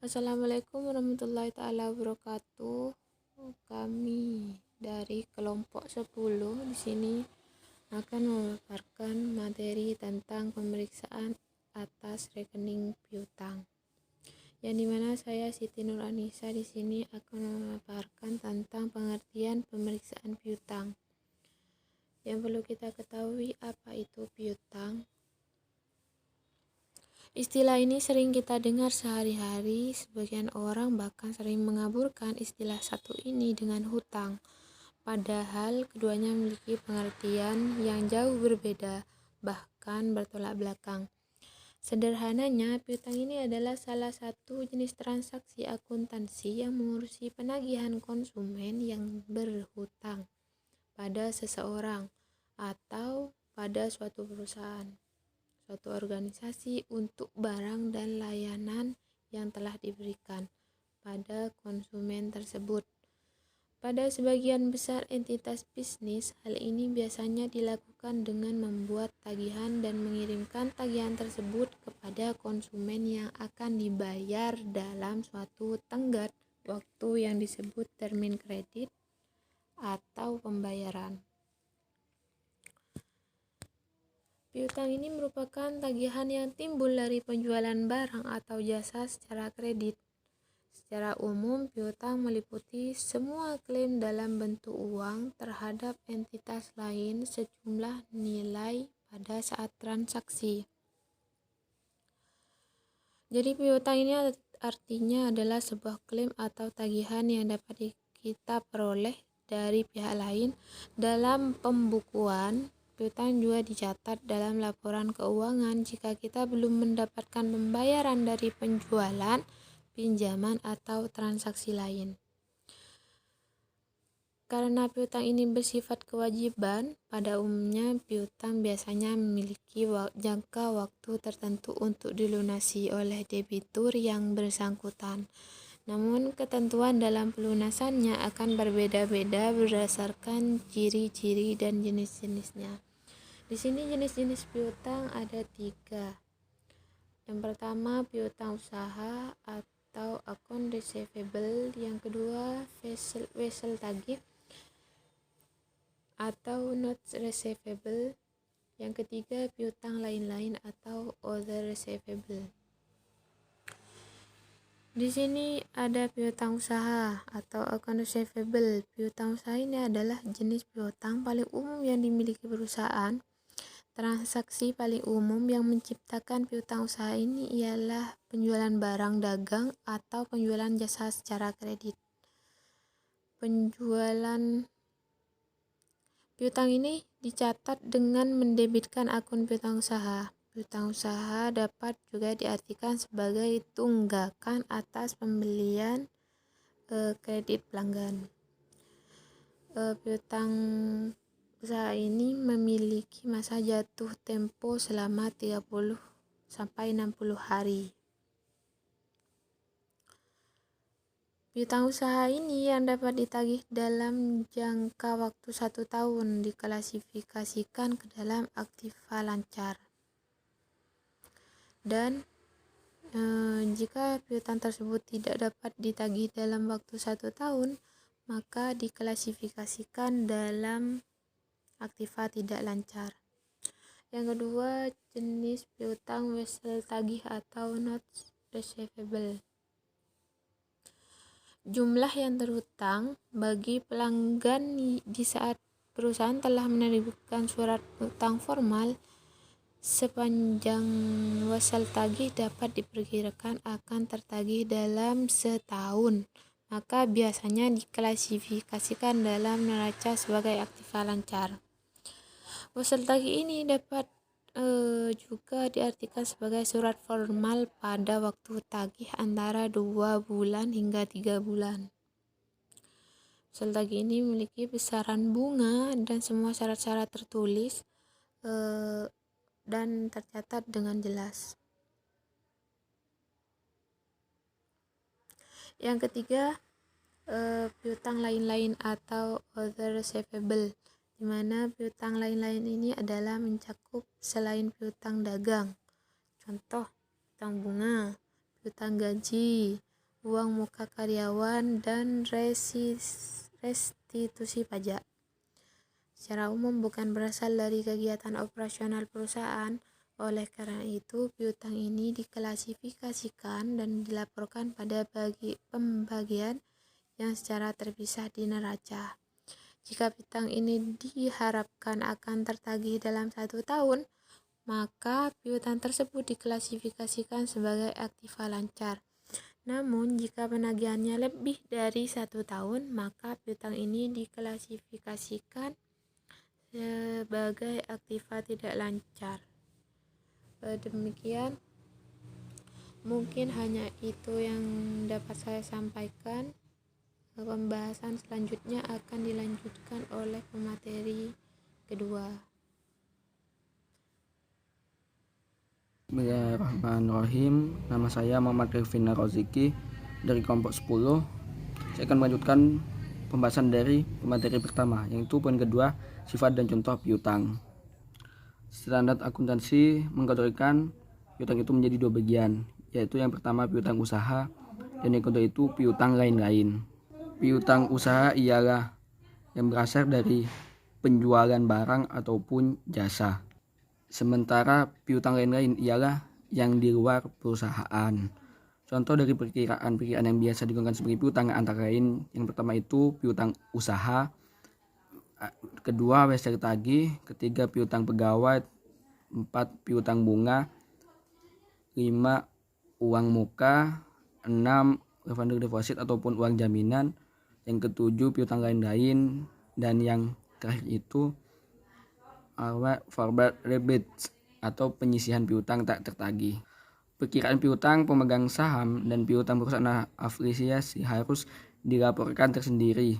Assalamualaikum warahmatullahi taala wabarakatuh. Kami dari kelompok 10 di sini akan memaparkan materi tentang pemeriksaan atas rekening piutang. Yang dimana saya Siti Nur Anissa di sini akan memaparkan tentang pengertian pemeriksaan piutang. Yang perlu kita ketahui, apa itu piutang? Istilah ini sering kita dengar sehari-hari. Sebagian orang bahkan sering mengaburkan istilah satu ini dengan hutang. Padahal keduanya memiliki pengertian yang jauh berbeda, bahkan bertolak belakang. Sederhananya, piutang ini adalah salah satu jenis transaksi akuntansi yang mengurusi penagihan konsumen yang berhutang pada seseorang atau pada suatu perusahaan, suatu organisasi untuk barang dan layanan yang telah diberikan pada konsumen tersebut. Pada sebagian besar entitas bisnis, hal ini biasanya dilakukan dengan membuat tagihan dan mengirimkan tagihan tersebut kepada konsumen yang akan dibayar dalam suatu tenggat waktu yang disebut termin kredit atau pembayaran. Piutang ini merupakan tagihan yang timbul dari penjualan barang atau jasa secara kredit. Secara umum, piutang meliputi semua klaim dalam bentuk uang terhadap entitas lain sejumlah nilai pada saat transaksi. Jadi piutang ini artinya adalah sebuah klaim atau tagihan yang dapat kita peroleh dari pihak lain dalam pembukuan. Piutang juga dicatat dalam laporan keuangan jika kita belum mendapatkan pembayaran dari penjualan, pinjaman, atau transaksi lain. Karena piutang ini bersifat kewajiban, pada umumnya piutang biasanya memiliki jangka waktu tertentu untuk dilunasi oleh debitur yang bersangkutan. Namun ketentuan dalam pelunasannya akan berbeda-beda berdasarkan ciri-ciri dan jenis-jenisnya. Di sini jenis-jenis piutang ada 3. Yang pertama, piutang usaha atau account receivable. Yang kedua, wesel tagih atau notes receivable. Yang ketiga, piutang lain-lain atau other receivable. Di sini ada piutang usaha atau account receivable. Piutang usaha ini adalah jenis piutang paling umum yang dimiliki perusahaan. Transaksi paling umum yang menciptakan piutang usaha ini ialah penjualan barang dagang atau penjualan jasa secara kredit. Penjualan piutang ini dicatat dengan mendebitkan akun piutang usaha. Piutang usaha dapat juga diartikan sebagai tunggakan atas pembelian kredit pelanggan. Piutang usaha ini memiliki masa jatuh tempo selama 30 sampai 60 hari. Piutang usaha ini yang dapat ditagih dalam jangka waktu 1 tahun diklasifikasikan ke dalam aktiva lancar. Dan jika piutang tersebut tidak dapat ditagih dalam waktu 1 tahun, maka diklasifikasikan dalam aktiva tidak lancar. Yang kedua, jenis piutang wesel tagih atau notes receivable. Jumlah yang terhutang bagi pelanggan di saat perusahaan telah menerbitkan surat utang formal sepanjang wesel tagih dapat diperkirakan akan tertagih dalam setahun, maka biasanya diklasifikasikan dalam neraca sebagai aktiva lancar. Wesel tagih ini dapat juga diartikan sebagai surat formal pada waktu tagih antara 2 bulan hingga 3 bulan. Wesel tagih ini memiliki besaran bunga dan semua syarat-syarat tertulis dan tercatat dengan jelas. Yang ketiga, piutang lain-lain atau other receivable, di mana piutang lain-lain ini adalah mencakup selain piutang dagang. Contoh, piutang bunga, piutang gaji, uang muka karyawan, dan restitusi pajak. Secara umum bukan berasal dari kegiatan operasional perusahaan. Oleh karena itu, piutang ini diklasifikasikan dan dilaporkan pada pembagian yang secara terpisah di neraca. Jika piutang ini diharapkan akan tertagih dalam 1 tahun, maka piutang tersebut diklasifikasikan sebagai aktiva lancar. Namun, jika penagihannya lebih dari 1 tahun, maka piutang ini diklasifikasikan sebagai aktiva tidak lancar. Demikian, mungkin hanya itu yang dapat saya sampaikan. Pembahasan selanjutnya akan dilanjutkan oleh pemateri kedua. Bismillahirrahmanirrahim. Nama saya Muhammad Rifin Roziki dari kelompok 10. Saya akan melanjutkan pembahasan dari materi pertama, yaitu poin kedua, sifat dan contoh piutang. Standar akuntansi mengkategorikan piutang itu menjadi 2 bagian, yaitu yang pertama piutang usaha dan yang kedua itu piutang lain-lain. Piutang usaha ialah yang berasal dari penjualan barang ataupun jasa. Sementara piutang lain-lain ialah yang di luar perusahaan. Contoh dari perkiraan yang biasa digunakan sebagai piutang antara lain, yang pertama itu piutang usaha, kedua wesel tagih, ketiga piutang pegawai, 4 piutang bunga, 5 uang muka, 6 refundable deposit ataupun uang jaminan, yang ketujuh piutang lain-lain, dan yang terakhir itu forward rebates atau penyisihan piutang tak tertagih. Perkiraan piutang pemegang saham dan piutang perusahaan afiliasi harus dilaporkan tersendiri.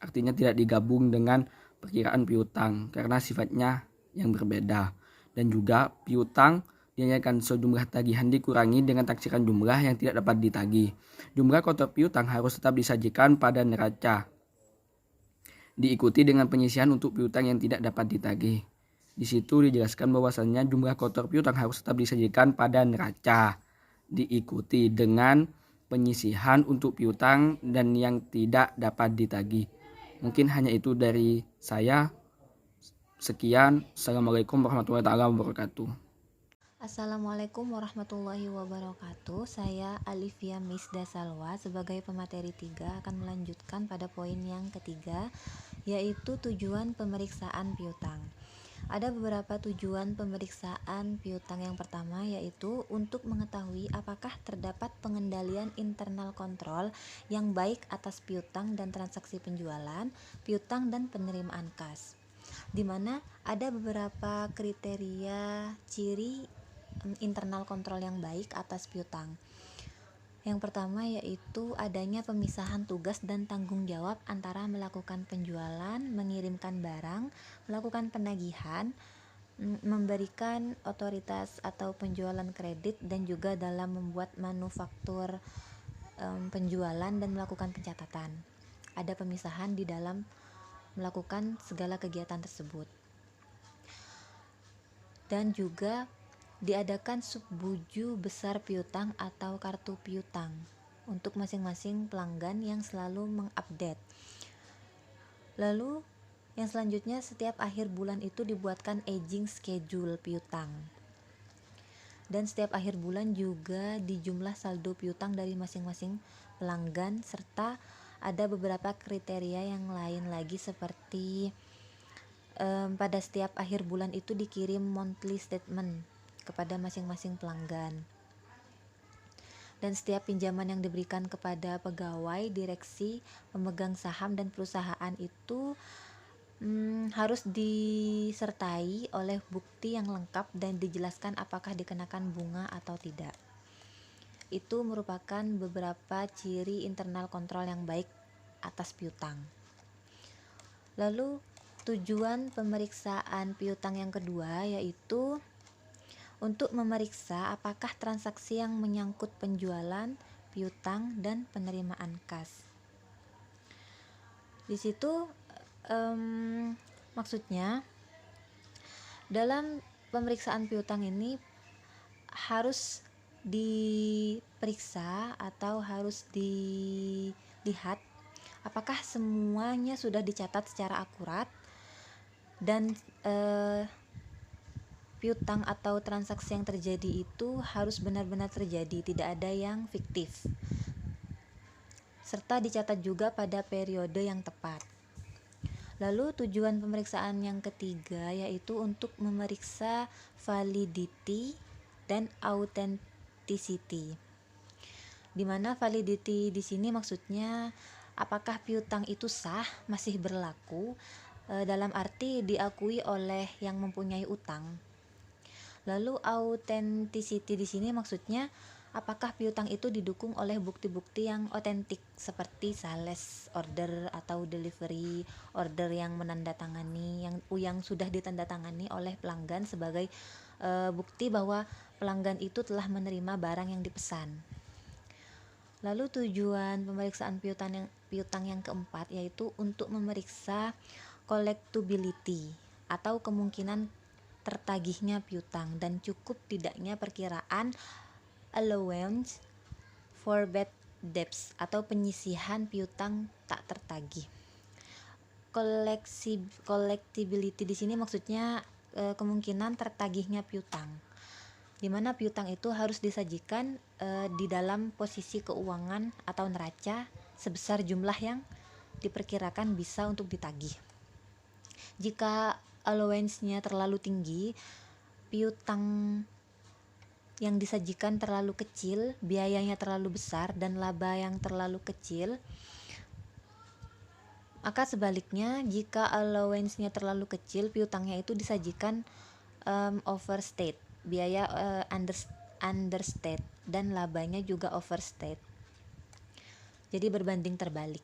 Artinya tidak digabung dengan perkiraan piutang karena sifatnya yang berbeda. Dan juga piutang dinyatakan sejumlah tagihan dikurangi dengan taksiran jumlah yang tidak dapat ditagih. Jumlah kotor piutang harus tetap disajikan pada neraca, diikuti dengan penyisihan untuk piutang yang tidak dapat ditagih. Di situ dijelaskan bahwasannya jumlah kotor piutang harus tetap disajikan pada neraca, diikuti dengan penyisihan untuk piutang dan yang tidak dapat ditagih. Mungkin hanya itu dari saya. Sekian. Assalamualaikum warahmatullahi wabarakatuh. Assalamualaikum warahmatullahi wabarakatuh. Saya Alivia Misda Salwa sebagai pemateri 3 akan melanjutkan pada poin yang ketiga, yaitu tujuan pemeriksaan piutang. Ada beberapa tujuan pemeriksaan piutang. Yang pertama yaitu untuk mengetahui apakah terdapat pengendalian internal kontrol yang baik atas piutang dan transaksi penjualan, piutang dan penerimaan kas, di mana ada beberapa kriteria ciri internal kontrol yang baik atas piutang. Yang pertama yaitu adanya pemisahan tugas dan tanggung jawab antara melakukan penjualan, mengirimkan barang, melakukan penagihan, memberikan otoritas atau penjualan kredit, dan juga dalam membuat manufaktur penjualan dan melakukan pencatatan. Ada pemisahan di dalam melakukan segala kegiatan tersebut. Dan juga diadakan subbuju besar piutang atau kartu piutang untuk masing-masing pelanggan yang selalu mengupdate. Lalu yang selanjutnya, setiap akhir bulan itu dibuatkan aging schedule piutang. Dan setiap akhir bulan juga dijumlah saldo piutang dari masing-masing pelanggan, serta ada beberapa kriteria yang lain lagi seperti pada setiap akhir bulan itu dikirim monthly statement kepada masing-masing pelanggan. Dan setiap pinjaman yang diberikan kepada pegawai, direksi, pemegang saham dan perusahaan itu harus disertai oleh bukti yang lengkap dan dijelaskan apakah dikenakan bunga atau tidak. Itu merupakan beberapa ciri internal kontrol yang baik atas piutang. Lalu tujuan pemeriksaan piutang yang kedua yaitu untuk memeriksa apakah transaksi yang menyangkut penjualan, piutang, dan penerimaan kas. Di situ maksudnya dalam pemeriksaan piutang ini harus diperiksa atau harus dilihat apakah semuanya sudah dicatat secara akurat dan piutang atau transaksi yang terjadi itu harus benar-benar terjadi, tidak ada yang fiktif, serta dicatat juga pada periode yang tepat. Lalu tujuan pemeriksaan yang ketiga yaitu untuk memeriksa validity dan authenticity. Di mana validity di sini maksudnya apakah piutang itu sah, masih berlaku, dalam arti diakui oleh yang mempunyai utang. Lalu authenticity di sini maksudnya apakah piutang itu didukung oleh bukti-bukti yang otentik seperti sales order atau delivery order yang menandatangani yang sudah ditandatangani oleh pelanggan sebagai bukti bahwa pelanggan itu telah menerima barang yang dipesan. Lalu tujuan pemeriksaan piutang yang keempat yaitu untuk memeriksa collectibility atau kemungkinan tertagihnya piutang dan cukup tidaknya perkiraan allowance for bad debts atau penyisihan piutang tak tertagih. Collectibility di sini maksudnya kemungkinan tertagihnya piutang, di mana piutang itu harus disajikan di dalam posisi keuangan atau neraca sebesar jumlah yang diperkirakan bisa untuk ditagih. Jika allowance-nya terlalu tinggi, piutang yang disajikan terlalu kecil, biayanya terlalu besar, dan laba yang terlalu kecil, maka sebaliknya jika allowance-nya terlalu kecil, piutangnya itu disajikan overstate, biaya understate, dan labanya juga overstate. Jadi berbanding terbalik.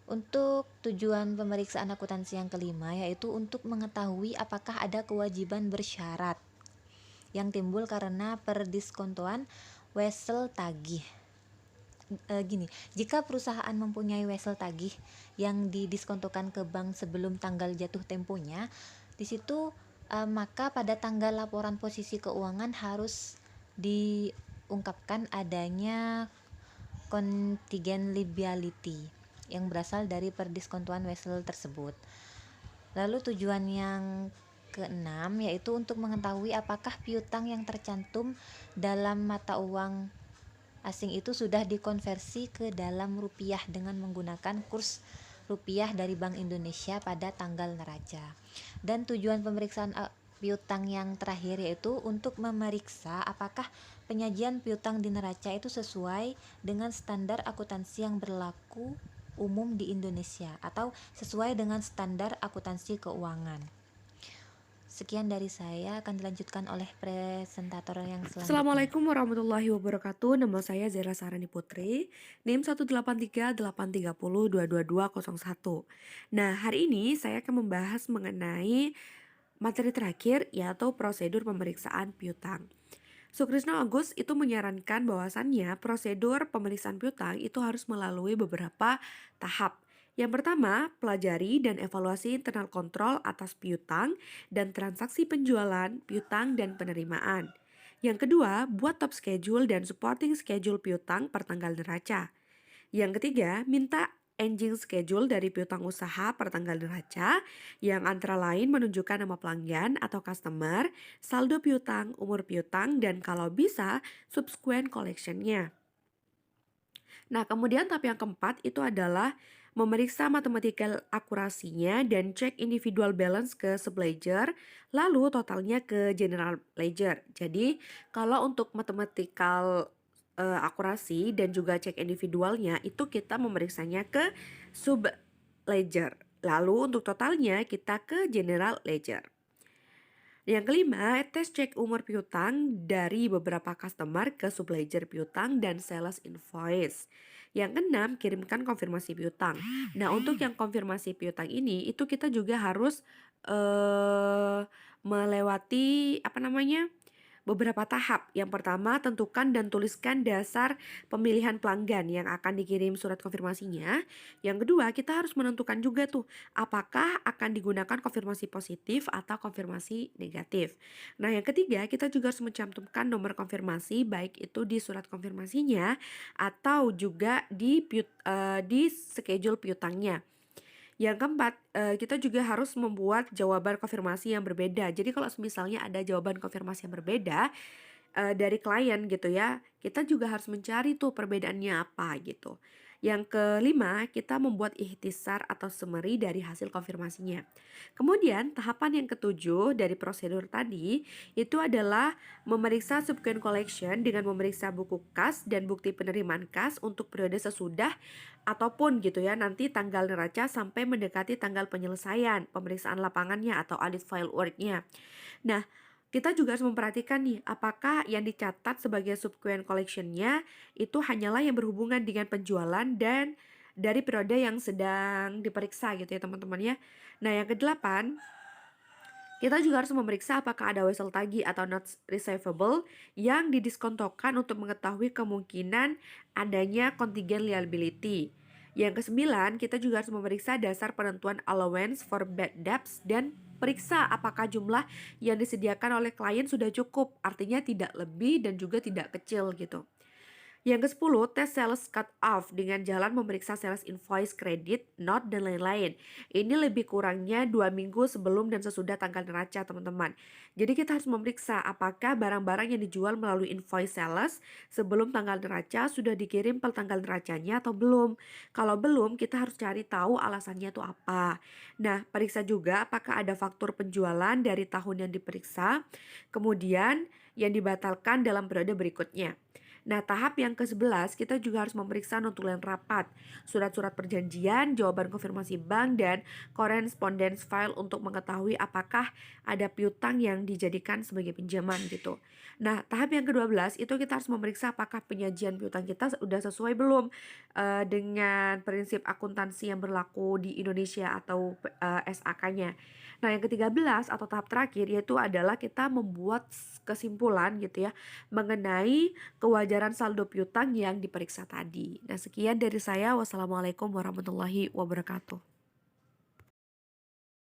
Untuk tujuan pemeriksaan akuntansi yang kelima yaitu untuk mengetahui apakah ada kewajiban bersyarat yang timbul karena perdiskontoan wesel tagih. Jika perusahaan mempunyai wesel tagih yang didiskontokan ke bank sebelum tanggal jatuh temponya, di situ maka pada tanggal laporan posisi keuangan harus diungkapkan adanya contingent liability yang berasal dari perdiskontoan wesel tersebut. Lalu tujuan yang keenam yaitu untuk mengetahui apakah piutang yang tercantum dalam mata uang asing itu sudah dikonversi ke dalam rupiah dengan menggunakan kurs rupiah dari Bank Indonesia pada tanggal neraca. Dan tujuan pemeriksaan piutang yang terakhir yaitu untuk memeriksa apakah penyajian piutang di neraca itu sesuai dengan standar akuntansi yang berlaku umum di Indonesia atau sesuai dengan standar akuntansi keuangan. Sekian dari saya, akan dilanjutkan oleh presentator yang selanjutnya. Assalamualaikum warahmatullahi wabarakatuh. Nama saya Zera Sarani Putri, NIM 18383022201. Nah, hari ini saya akan membahas mengenai materi terakhir yaitu prosedur pemeriksaan piutang. Sukrisno Agus itu menyarankan bahwasannya prosedur pemeriksaan piutang itu harus melalui beberapa tahap. Yang pertama, pelajari dan evaluasi internal kontrol atas piutang dan transaksi penjualan, piutang, dan penerimaan. Yang kedua, buat top schedule dan supporting schedule piutang per tanggal neraca. Yang ketiga, minta ending schedule dari piutang usaha per tanggal neraca yang antara lain menunjukkan nama pelanggan atau customer, saldo piutang, umur piutang, dan kalau bisa subsequent collection-nya. Nah, kemudian tahap yang keempat itu adalah memeriksa mathematical akurasinya dan cek individual balance ke subledger, lalu totalnya ke general ledger. Jadi, kalau untuk mathematical akurasi dan juga cek individualnya itu kita memeriksanya ke subledger. Lalu untuk totalnya kita ke general ledger. Yang kelima, tes cek umur piutang dari beberapa customer ke subledger piutang dan sales invoice. Yang keenam, kirimkan konfirmasi piutang. Nah, untuk yang konfirmasi piutang ini itu kita juga harus melewati beberapa tahap. Yang pertama, tentukan dan tuliskan dasar pemilihan pelanggan yang akan dikirim surat konfirmasinya. Yang kedua, kita harus menentukan juga tuh apakah akan digunakan konfirmasi positif atau konfirmasi negatif. Nah, yang ketiga, kita juga harus mencantumkan nomor konfirmasi baik itu di surat konfirmasinya atau juga di schedule piutangnya. Yang keempat, kita juga harus membuat jawaban konfirmasi yang berbeda. Jadi kalau misalnya ada jawaban konfirmasi yang berbeda dari klien gitu ya, kita juga harus mencari tuh perbedaannya apa gitu. Yang kelima, kita membuat ikhtisar atau summary dari hasil konfirmasinya. Kemudian, tahapan yang ketujuh dari prosedur tadi itu adalah memeriksa subsequent collection dengan memeriksa buku kas dan bukti penerimaan kas untuk periode sesudah ataupun gitu ya nanti tanggal neraca sampai mendekati tanggal penyelesaian pemeriksaan lapangannya atau audit file work-nya. Nah, kita juga harus memperhatikan nih, apakah yang dicatat sebagai subsequent collection-nya itu hanyalah yang berhubungan dengan penjualan dan dari periode yang sedang diperiksa gitu ya teman-teman ya. Nah, yang kedelapan, kita juga harus memeriksa apakah ada wesel tagih atau notes receivable yang didiskontokan untuk mengetahui kemungkinan adanya contingent liability. Yang kesembilan, kita juga harus memeriksa dasar penentuan allowance for bad debts dan periksa apakah jumlah yang disediakan oleh klien sudah cukup, artinya tidak lebih dan juga tidak kecil gitu. Yang ke-10, tes sales cut off dengan jalan memeriksa sales invoice, kredit, note, dan lain-lain. Ini lebih kurangnya 2 minggu sebelum dan sesudah tanggal neraca, teman-teman. Jadi kita harus memeriksa apakah barang-barang yang dijual melalui invoice sales sebelum tanggal neraca sudah dikirim per tanggal neracanya atau belum. Kalau belum, kita harus cari tahu alasannya itu apa. Nah, periksa juga apakah ada faktur penjualan dari tahun yang diperiksa, kemudian yang dibatalkan dalam periode berikutnya. Nah, tahap yang ke-11, kita juga harus memeriksa notulen rapat, surat-surat perjanjian, jawaban konfirmasi bank, dan correspondence file untuk mengetahui apakah ada piutang yang dijadikan sebagai pinjaman gitu. Nah, tahap yang ke-12 itu kita harus memeriksa apakah penyajian piutang kita sudah sesuai belum dengan prinsip akuntansi yang berlaku di Indonesia atau SAK-nya. Nah, yang ke-13 atau tahap terakhir yaitu adalah kita membuat kesimpulan gitu ya mengenai kewajaran saldo piutang yang diperiksa tadi. Nah, sekian dari saya. Wassalamualaikum warahmatullahi wabarakatuh.